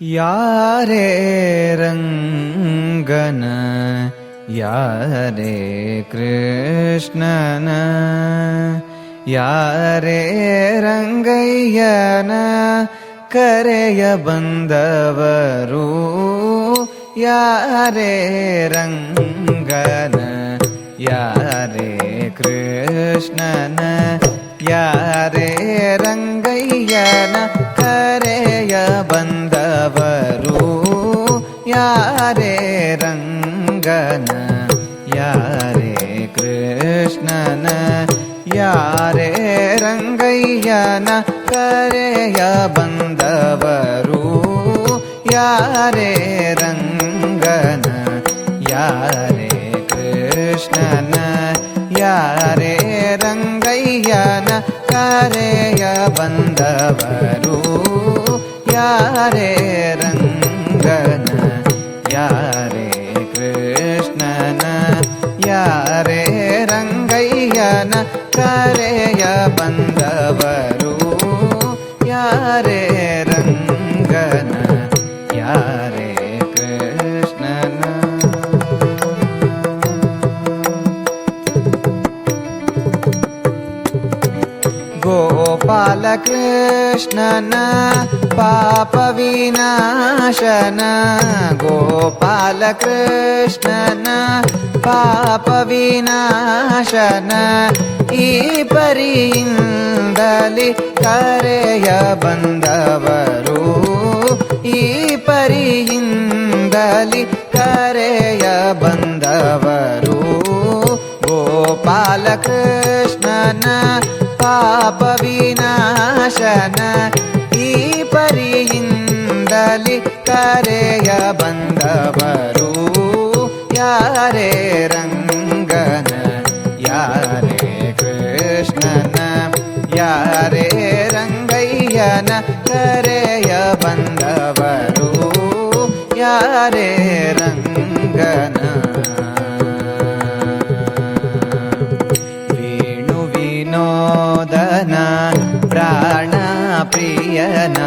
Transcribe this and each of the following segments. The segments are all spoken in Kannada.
ಯಾರೇ ರಂಗನ ಯಾರೇ ಕೃಷ್ಣನ ಯಾರೇ ರಂಗಯ್ಯನ ಕರೆಯ ಬಂದವರು ಯಾರೇ ರಂಗನ ಯಾರೇ ಕೃಷ್ಣನ ಯಾರೇ ರಂಗಯ್ಯನ ಕರೆಯ ಬಂದವರು ಯಾರೇ ರಂಗನ ಯಾರೇ ಕೃಷ್ಣನ ಯಾರೇ ರಂಗಯ್ಯನ ಕರೆಯ ಬಂದವರು ಯಾರೇ ರಂಗನ ಯಾರೇ ಕೃಷ್ಣನ ಯಾರೇ ರಂಗಯ್ಯನ ಕರೆಯ ಬಂದವರು ಯಾರೇ ರಂಗನ ಯಾರೇ ಕೃಷ್ಣನ ಯಾರೇ ರಂಗಯ್ಯನ ಕರೆಯ ಬಂದವರು ಯಾರೇ ರಂಗನ ಯಾರೇ ಕೃಷ್ಣನ. ಗೋಪಾಲ ಕೃಷ್ಣನ ಪಾಪ ವಿನಾಶನ ಗೋಪಾಲ ಕೃಷ್ಣನ ಪಾಪ ವಿನಾಶನ ಈ ಪರಿಯಿಂದಲಿ ಕರೆಯ ಬಂದವರು ಈ ಪರಿಯಿಂದಲಿ ಕರೆಯ ಬಂದವರು ಗೋಪಾಲ ಕೃಷ್ಣನ ಪಾಪ ವಿನಾಶನ ಈ ಪರಿಯಿಂದಲಿ ಕರೆಯ ಬಂದವರು ಯಾರೇ ರಂಗನ ಯಾರೇ ಕೃಷ್ಣನ ಯಾರೇ ರಂಗಯ್ಯನ ಕರೆಯ ಬಂದವರು ಯಾರೇ ರಂಗನ. ವೇಣು ವಿನೋದನ ಪ್ರಾಣ ಪ್ರಿಯನ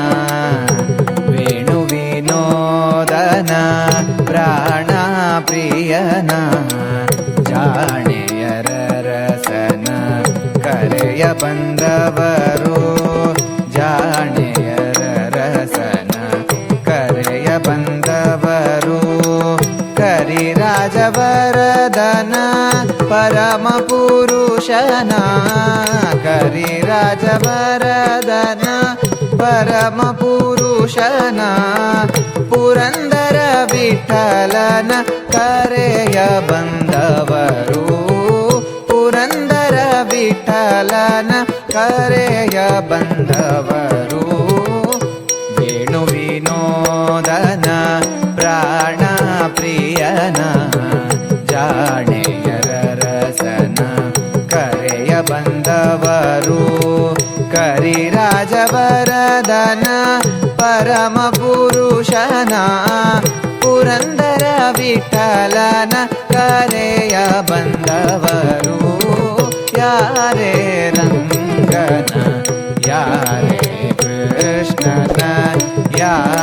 ವೇಣು ವಿನೋದನ ಪ್ರಾಣ ಪ್ರಿಯನ ಜಾಣೆಯರ ರಸನ ಕರೆಯ ಬಂದವರು ಜಾಣೆಯರ ರಸನ ಕರೆಯ ಬಂದವರು ಕರಿರಾಜವರದನ ಪರಮ ಪುರುಷನ ಕರಿರಾಜವರದನ ಪರಮ ಪುರುಷನ ಪುರಂದರ ವಿಠಲನ ಕರೆಯ ಬಂದವರು ಪುರಂದರ ವಿಠಲನ ಕರೆಯ ಬಂದವರು ವೇಣು ವಿನೋದನ ಪ್ರಾಣ ಪ್ರಿಯನ ಜಾಣೆಯರ ರಸನ ಕರೆಯ ಬಂದವರು ಕರಿರಾಜವರದನ ಪರಮ ಪುರುಷನ ಪುರಂದರ ವಿಠಲನ ಕರೆಯ ಬಂದವರು ಯಾರೇ ರಂಗನ ಯಾರೇ ಕೃಷ್ಣನ ಯಾರೇ